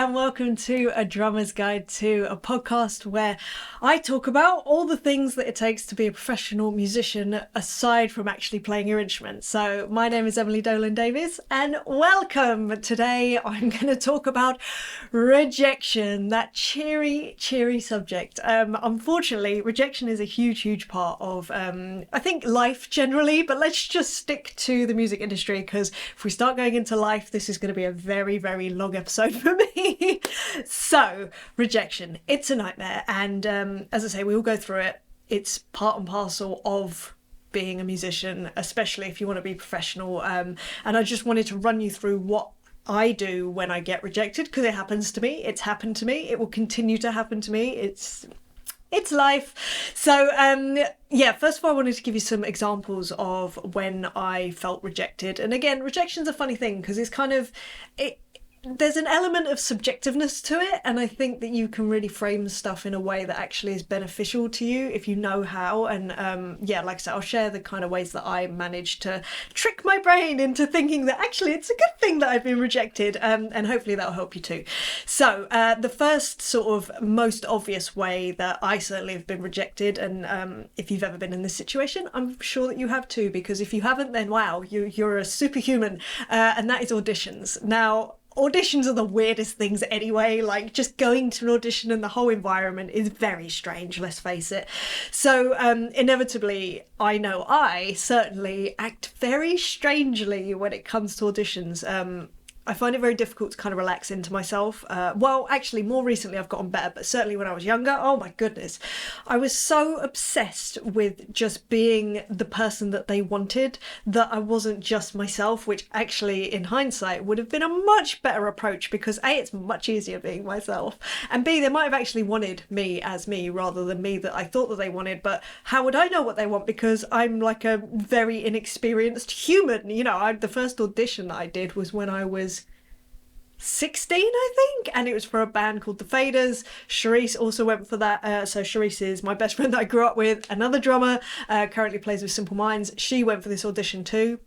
and welcome to A Drummer's Guide to, a podcast where I talk about all the things that it takes to be a professional musician aside from actually playing your instrument. So my name is Emily Dolan Davies and welcome. Today I'm going to talk about rejection, that cheery subject. Unfortunately, rejection is a huge part of I think life generally, but let's just stick to the music industry because if we start going into life, this is going to be a very long episode for me. So, rejection, it's a nightmare, and as I say, we all go through it. It's part and parcel of being a musician, especially if you want to be professional, and I just wanted to run you through what I do when I get rejected, because it happens to me. It's happened to me. It will continue to happen to me. It's life. So yeah, first of all, I wanted to give you some examples of when I felt rejected. And again, rejection's a funny thing because it's kind of there's an element of subjectiveness to it, and I think that you can really frame stuff in a way that actually is beneficial to you if you know how. And yeah, like I said, I'll share the kind of ways that I managed to trick my brain into thinking that actually it's a good thing that I've been rejected, and hopefully that'll help you too. So the first sort of most obvious way that I certainly have been rejected, and if you've ever been in this situation, I'm sure that you have too, because if you haven't, then wow, you're a superhuman, and that is auditions. Now, auditions are the weirdest things anyway, like just going to an audition and the whole environment is very strange, let's face it. So inevitably, I know I certainly act very strangely when it comes to auditions. I find it very difficult to kind of relax into myself. Well, actually, more recently I've gotten better, but certainly when I was younger, oh my goodness, I was so obsessed with just being the person that they wanted that I wasn't just myself, which actually, in hindsight, would have been a much better approach because A, it's much easier being myself, and B, they might have actually wanted me as me rather than me that I thought that they wanted, but how would I know what they want because I'm like a very inexperienced human? You know, the first audition that I did was when I was 16, I think, and it was for a band called the Faders. Charisse also went for that. So Charisse is my best friend that I grew up with, another drummer, currently plays with Simple Minds. She went for this audition too.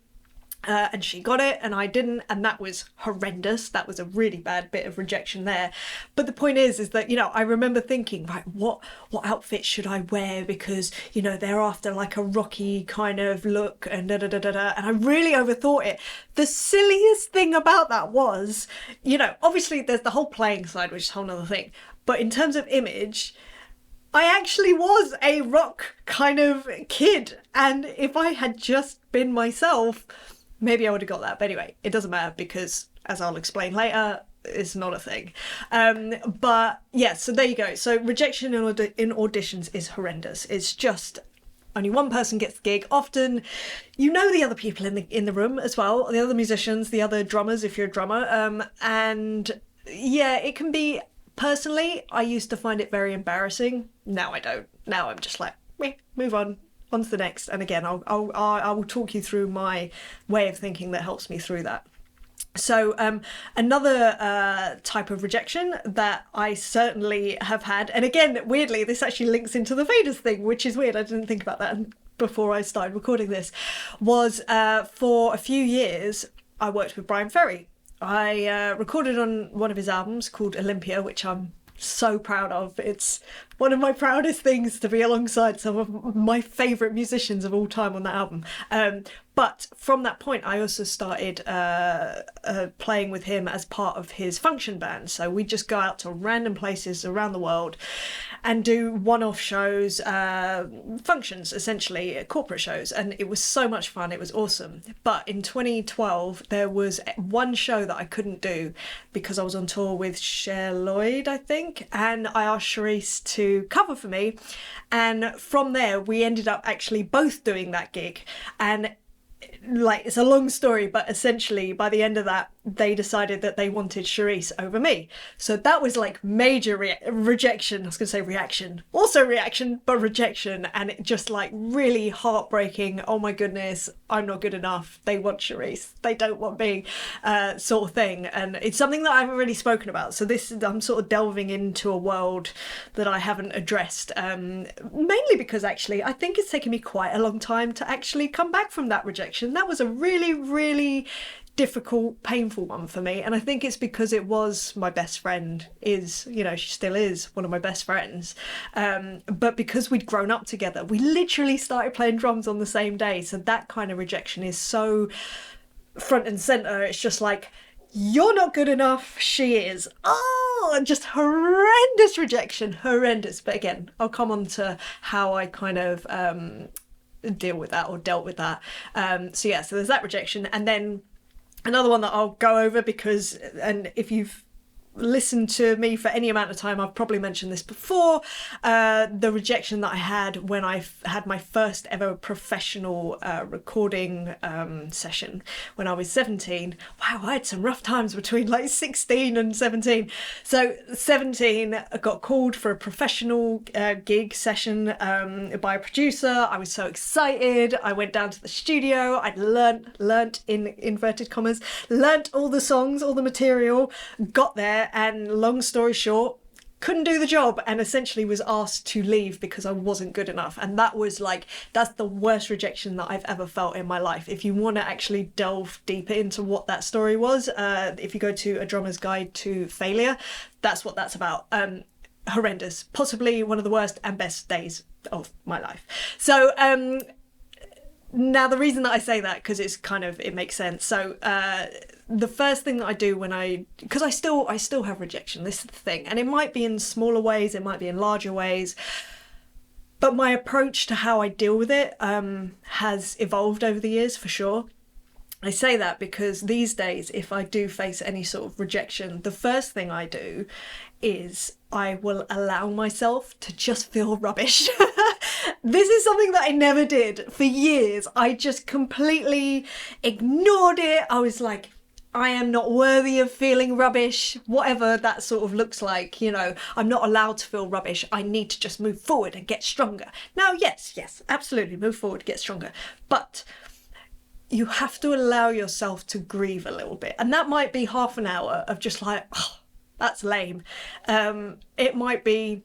And she got it and I didn't, and that was horrendous. That was a really bad bit of rejection there. But the point is that, you know, I remember thinking, right, what outfit should I wear, because, you know, they're after like a rocky kind of look and and I really overthought it. The silliest thing about that was, you know, obviously there's the whole playing side, which is a whole nother thing, but in terms of image, I actually was a rock kind of kid, and if I had just been myself, maybe I would have got that. But anyway, it doesn't matter because, as I'll explain later, it's not a thing. But yeah, so there you go. So rejection in auditions is horrendous. It's just only one person gets the gig. Often, you know the other people in the room as well, the other musicians, the other drummers if you're a drummer. And yeah, it can be. Personally, I used to find it very embarrassing. Now I don't. Now I'm just like, move on to the next. And again, I will talk you through my way of thinking that helps me through that. So another type of rejection that I certainly have had, and again, weirdly, this actually links into the Faders thing, which is weird. I didn't think about that before I started recording this, was for a few years, I worked with Brian Ferry. I recorded on one of his albums called Olympia, which I'm so proud of. It's one of my proudest things to be alongside some of my favourite musicians of all time on that album. But from that point, I also started playing with him as part of his function band. So we'd just go out to random places around the world and do one-off shows, functions, essentially, corporate shows. And it was so much fun. It was awesome. But in 2012, there was one show that I couldn't do because I was on tour with Cher Lloyd, I think. And I asked Charisse to cover for me. And from there, we ended up actually both doing that gig. And like, it's a long story, but essentially by the end of that, they decided that they wanted Charisse over me. So that was like major rejection. I was going to say reaction. Also reaction, but rejection. And it just like really heartbreaking. Oh my goodness, I'm not good enough. They want Charisse. They don't want me, sort of thing. And it's something that I haven't really spoken about. So I'm sort of delving into a world that I haven't addressed. Mainly because actually, I think it's taken me quite a long time to actually come back from that rejection. That was a really, really difficult, painful one for me. And I think it's because it was my best friend, she still is one of my best friends. But because we'd grown up together, we literally started playing drums on the same day. So that kind of rejection is so front and center. It's just like, you're not good enough, she is. Oh, just horrendous rejection, horrendous. But again, I'll come on to how I kind of deal with that or dealt with that. So there's that rejection. And then another one that I'll go over because, and if you've listened to me for any amount of time, I've probably mentioned this before, the rejection that I had when I had my first ever professional recording session when I was 17. Wow, I had some rough times between like 16 and 17. So 17, I got called for a professional gig session by a producer. I was so excited. I went down to the studio. I'd learnt in inverted commas, learnt all the songs, all the material, got there, and long story short, couldn't do the job and essentially was asked to leave because I wasn't good enough. And that's the worst rejection that I've ever felt in my life. If you want to actually delve deeper into what that story was, if you go to A Drummer's Guide to Failure, that's what that's about. Horrendous, possibly one of the worst and best days of my life. So now the reason that I say that, because it makes sense. So the first thing that I do because I still have rejection, this is the thing, and it might be in smaller ways, it might be in larger ways, but my approach to how I deal with it has evolved over the years, for sure. I say that because these days, if I do face any sort of rejection, the first thing I do is I will allow myself to just feel rubbish. This is something that I never did for years. I just completely ignored it. I was like, I am not worthy of feeling rubbish, whatever that sort of looks like. I'm not allowed to feel rubbish. I need to just move forward and get stronger. Now, yes, absolutely, move forward, get stronger. But you have to allow yourself to grieve a little bit. And that might be half an hour of just like, oh, that's lame. It might be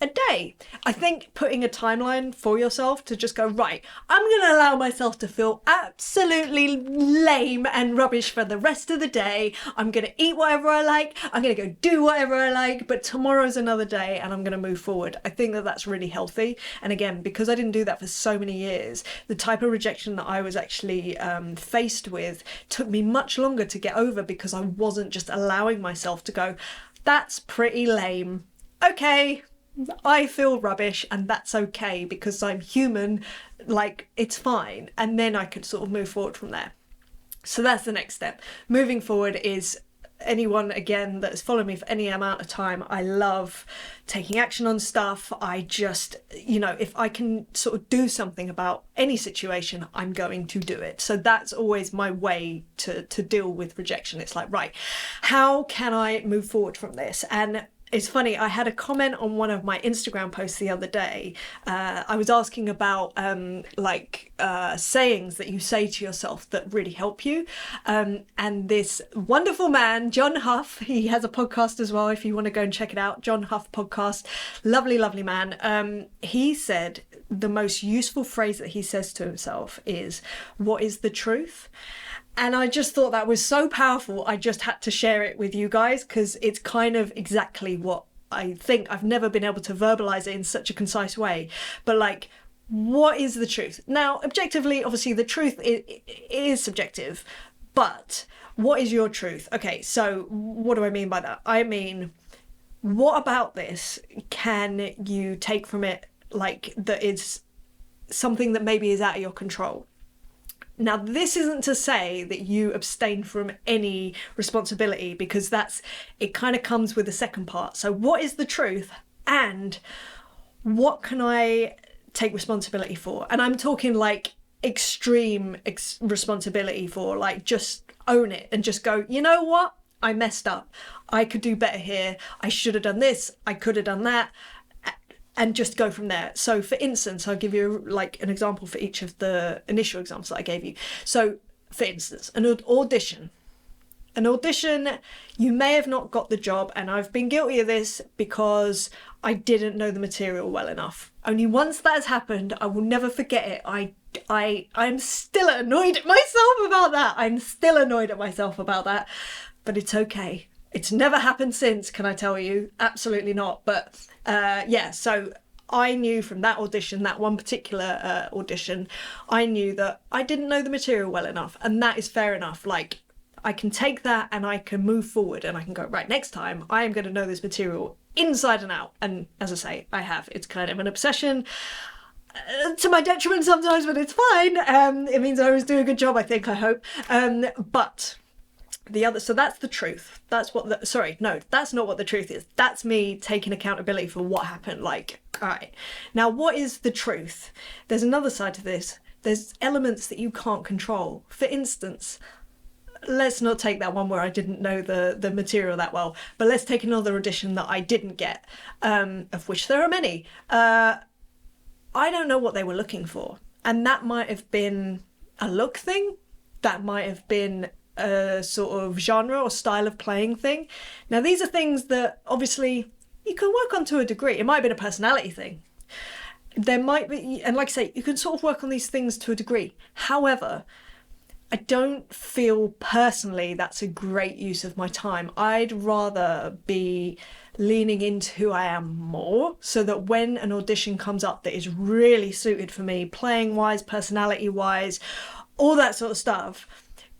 a day. I think putting a timeline for yourself to just go, right, I'm going to allow myself to feel absolutely lame and rubbish for the rest of the day. I'm going to eat whatever I like. I'm going to go do whatever I like, but tomorrow's another day and I'm going to move forward. I think that that's really healthy. And again, because I didn't do that for so many years, the type of rejection that I was actually faced with took me much longer to get over because I wasn't just allowing myself to go, that's pretty lame. Okay, I feel rubbish and that's okay because I'm human, like it's fine. And then I could sort of move forward from there. So that's the next step. Moving forward is, anyone again that's followed me for any amount of time, I love taking action on stuff. I just, if I can sort of do something about any situation, I'm going to do it. So that's always my way to deal with rejection. It's like, right, how can I move forward from this? And it's funny, I had a comment on one of my Instagram posts the other day. I was asking about sayings that you say to yourself that really help you. And this wonderful man, John Huff, he has a podcast as well if you want to go and check it out, John Huff podcast. Lovely, lovely man. He said the most useful phrase that he says to himself is, "What is the truth?" And I just thought that was so powerful. I just had to share it with you guys because it's kind of exactly what I think. I've never been able to verbalize it in such a concise way. But like, what is the truth? Now, objectively, obviously, the truth is subjective. But what is your truth? Okay, so what do I mean by that? I mean, what about this can you take from it like that is something that maybe is out of your control? Now, this isn't to say that you abstain from any responsibility because it kind of comes with the second part. So what is the truth and what can I take responsibility for? And I'm talking like extreme responsibility for, like, just own it and just go, you know what? I messed up. I could do better here. I should have done this. I could have done that. And just go from there. So for instance, I'll give you like an example for each of the initial examples that I gave you. So for instance, an audition, you may have not got the job, and I've been guilty of this because I didn't know the material well enough. Only once that has happened, I will never forget it. I I'm still annoyed at myself about that. I'm still annoyed at myself about that, but it's okay. It's never happened since, can I tell you? Absolutely not. But yeah, so I knew from that audition, that one particular audition, I knew that I didn't know the material well enough, and that is fair enough. Like, I can take that and I can move forward and I can go, right, next time I am going to know this material inside and out. And as I say, I have. It's kind of an obsession. To my detriment sometimes, but it's fine. It means I always do a good job, I think, I hope. But the other, so that's the truth. That's what the, sorry, no, that's not what the truth is. That's me taking accountability for what happened. Like, all right, now what is the truth? There's another side to this. There's elements that you can't control. For instance, let's not take that one where I didn't know the material that well, but let's take another audition that I didn't get, of which there are many. I don't know what they were looking for. And that might have been a look thing. That might have been a sort of genre or style of playing thing. Now, these are things that obviously you can work on to a degree. It might have been a personality thing. There might be, and like I say, you can sort of work on these things to a degree. However, I don't feel personally that's a great use of my time. I'd rather be leaning into who I am more, so that when an audition comes up that is really suited for me, playing wise, personality wise, all that sort of stuff,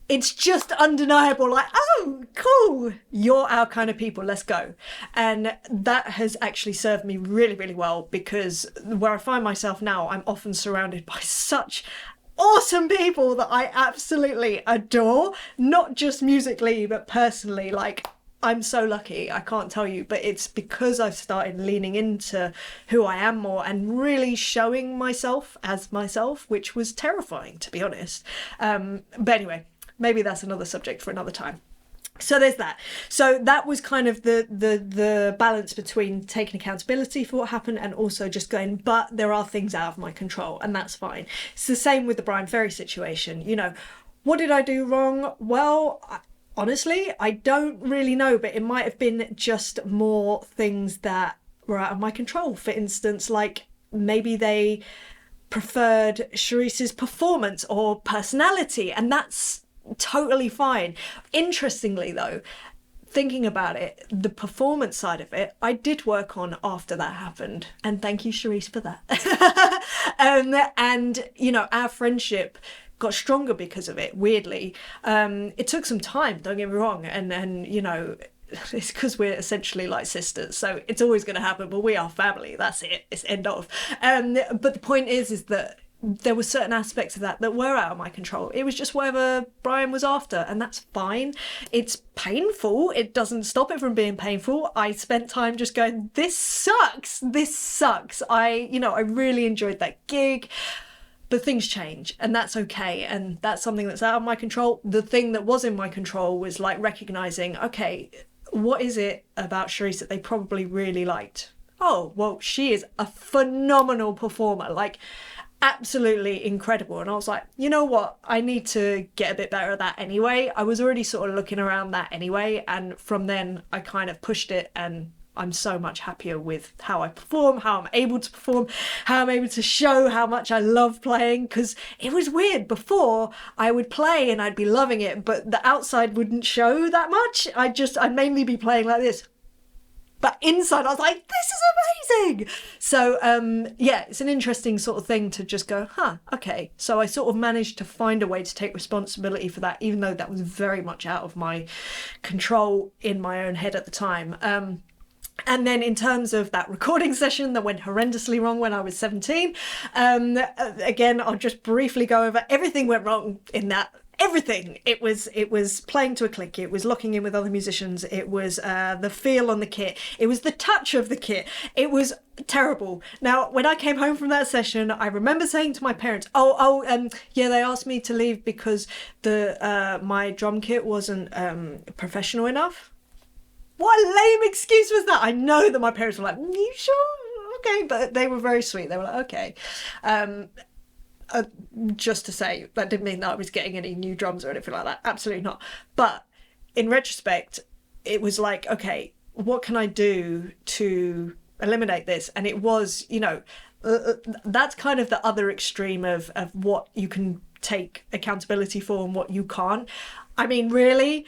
it's just undeniable, like, oh, cool, you're our kind of people, let's go. And that has actually served me really, really well, because where I find myself now, I'm often surrounded by such awesome people that I absolutely adore, not just musically, but personally. Like, I'm so lucky, I can't tell you, but it's because I've started leaning into who I am more and really showing myself as myself, which was terrifying, to be honest. But anyway, maybe that's another subject for another time. So there's that. So that was kind of the balance between taking accountability for what happened and also just going, but there are things out of my control, and that's fine. It's the same with the Brian Ferry situation. You know, what did I do wrong? Well, honestly, I don't really know, but it might have been just more things that were out of my control. For instance, like maybe they preferred Cherise's performance or personality, and that's totally fine. Interestingly though, thinking about it, the performance side of it, I did work on after that happened, and thank you, Cherise, for that. And you know, our friendship got stronger because of it, weirdly. It took some time, don't get me wrong, and you know, it's because we're essentially like sisters, so it's always going to happen, but we are family, that's it, it's end of. But the point is that there were certain aspects of that were out of my control. It was just whatever Brian was after, and that's fine. It's painful. It doesn't stop it from being painful. I spent time just going, this sucks. This sucks. I really enjoyed that gig, but things change, and that's okay. And that's something that's out of my control. The thing that was in my control was like recognizing, okay, what is it about Cherise that they probably really liked? Oh, well, she is a phenomenal performer. Like, absolutely incredible. And I was like, you know what, I need to get a bit better at that anyway. I was already sort of looking around that anyway, and from then I kind of pushed it, and I'm so much happier with how I perform, how I'm able to perform, how I'm able to show how much I love playing. Because it was weird, before I would play and I'd be loving it, but the outside wouldn't show that much. I'd mainly be playing like this, but inside I was like, this is amazing. So yeah, it's an interesting sort of thing to just go, okay. So I sort of managed to find a way to take responsibility for that, even though that was very much out of my control in my own head at the time. And then in terms of that recording session that went horrendously wrong when I was 17, again, I'll just briefly go over everything went wrong in that. Everything. It was playing to a click. It was locking in with other musicians. It was the feel on the kit. It was the touch of the kit. It was terrible. Now, when I came home from that session, I remember saying to my parents, yeah, they asked me to leave because my drum kit wasn't professional enough. What a lame excuse was that? I know that my parents were like, you sure? Okay, but they were very sweet. They were like, okay. Just to say, that didn't mean that I was getting any new drums or anything like that. Absolutely not. But in retrospect, it was like, okay, what can I do to eliminate this? And it was, that's kind of the other extreme of what you can take accountability for and what you can't. I mean, really,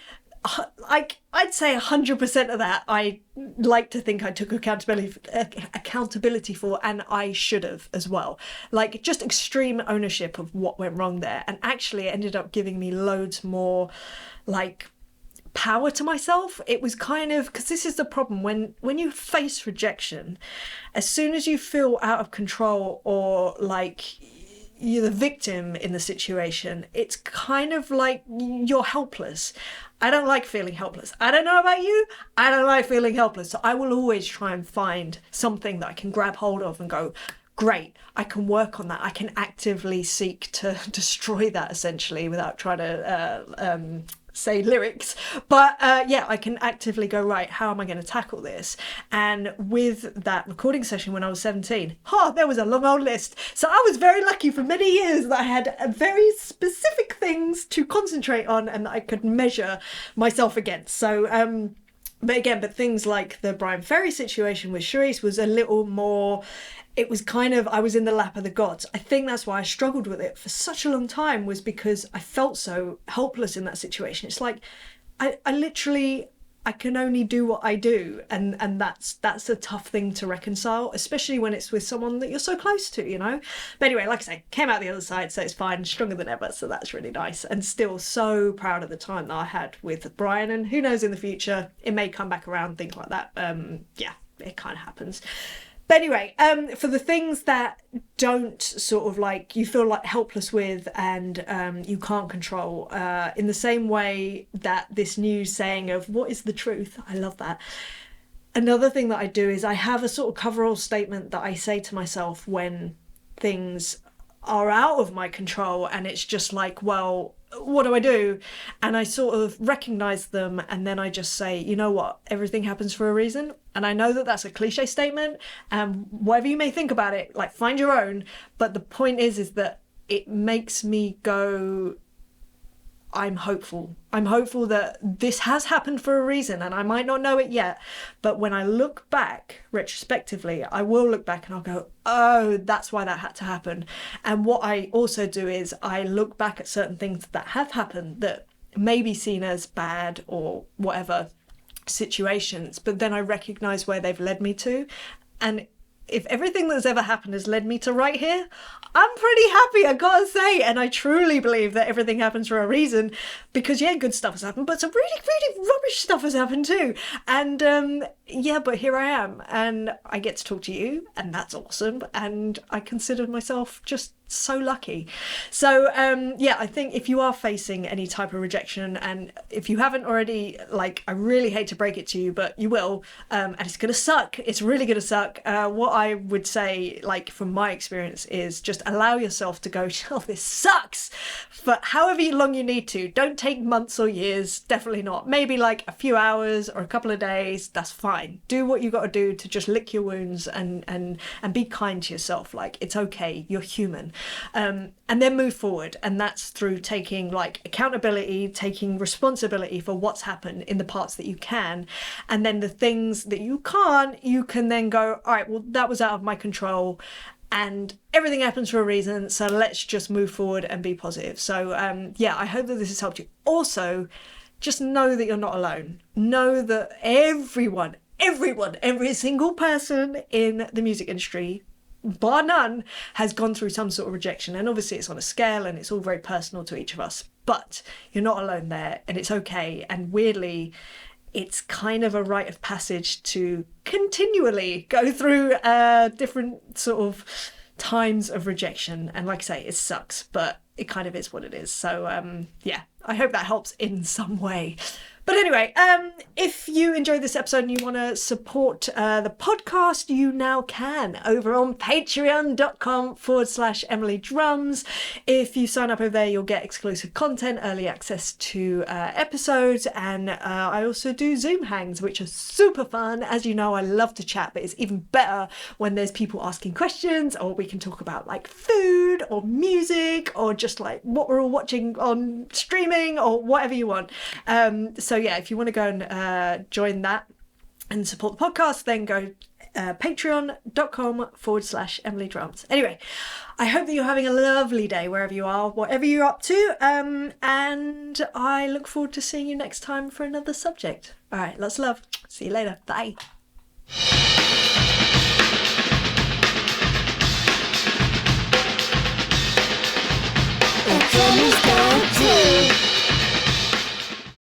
like I'd say 100% of that I like to think I took accountability for, and I should have as well. Like, just extreme ownership of what went wrong there, and actually it ended up giving me loads more like power to myself. It was kind of, because this is the problem when you face rejection, as soon as you feel out of control or like you're the victim in the situation, it's kind of like you're helpless. I don't like feeling helpless. I don't know about you, I don't like feeling helpless. So I will always try and find something that I can grab hold of and go, great, I can work on that. I can actively seek to destroy that, essentially, without trying to say lyrics. But yeah, I can actively go, right, how am I going to tackle this? And with that recording session when I was 17, there was a long old list. So I was very lucky for many years that I had very specific things to concentrate on and that I could measure myself against. So but things like the Brian Ferry situation with Charisse was a little more, it was kind of, I was in the lap of the gods. I think that's why I struggled with it for such a long time, was because I felt so helpless in that situation. It's like, I literally, I can only do what I do. And that's a tough thing to reconcile, especially when it's with someone that you're so close to, you know? But anyway, like I say, came out the other side, so it's fine, stronger than ever. So that's really nice. And still so proud of the time that I had with Brian. And who knows, in the future, it may come back around, things like that. Yeah, it kind of happens. But anyway, for the things that don't sort of like, you feel like helpless with and you can't control, in the same way that this new saying of what is the truth, I love that. Another thing that I do is I have a sort of coverall statement that I say to myself when things are out of my control and it's just like, well, what do I do? And I sort of recognize them, and then I just say, you know what, everything happens for a reason. And I know that that's a cliche statement, and whatever you may think about it, like, find your own. But the point is that it makes me go, I'm hopeful. I'm hopeful that this has happened for a reason, and I might not know it yet, but when I look back retrospectively, I will look back and I'll go, oh, that's why that had to happen. And what I also do is I look back at certain things that have happened that may be seen as bad or whatever situations, but then I recognize where they've led me to. And if everything that's ever happened has led me to right here, I'm pretty happy, I gotta say. And I truly believe that everything happens for a reason, because yeah, good stuff has happened, but some really, really rubbish stuff has happened too. And yeah, but here I am, and I get to talk to you, and that's awesome. And I consider myself just so lucky. So yeah, I think if you are facing any type of rejection, and if you haven't already, like, I really hate to break it to you, but you will, and it's gonna suck, it's really gonna suck. What I would say, like, from my experience, is just allow yourself to go, oh, this sucks, for however long you need to. Don't take months or years, definitely not. Maybe like a few hours or a couple of days, that's fine. Do what you got to do to just lick your wounds and be kind to yourself. Like, it's okay, you're human. And then move forward, and that's through taking like accountability, taking responsibility for what's happened in the parts that you can, and then the things that you can't, you can then go, all right, well, that was out of my control, and everything happens for a reason, so let's just move forward and be positive. So yeah, I hope that this has helped you. Also, just know that you're not alone. Know that everyone, every single person in the music industry, bar none, has gone through some sort of rejection. And obviously it's on a scale and it's all very personal to each of us, but you're not alone there, and it's okay. And weirdly, it's kind of a rite of passage to continually go through different sort of times of rejection. And like I say, it sucks, but it kind of is what it is. So yeah, I hope that helps in some way. But anyway, if you enjoyed this episode and you want to support the podcast, you now can over on patreon.com/Emily Drums. If you sign up over there, you'll get exclusive content, early access to episodes, and I also do Zoom hangs, which are super fun. As you know, I love to chat, but it's even better when there's people asking questions, or we can talk about like food or music or just like what we're all watching on streaming or whatever you want. So yeah, if you want to go and join that and support the podcast, then go patreon.com/Emily Drums. Anyway, I hope that you're having a lovely day wherever you are, whatever you're up to, and I look forward to seeing you next time for another subject. All right, lots of love. See you later. Bye. It's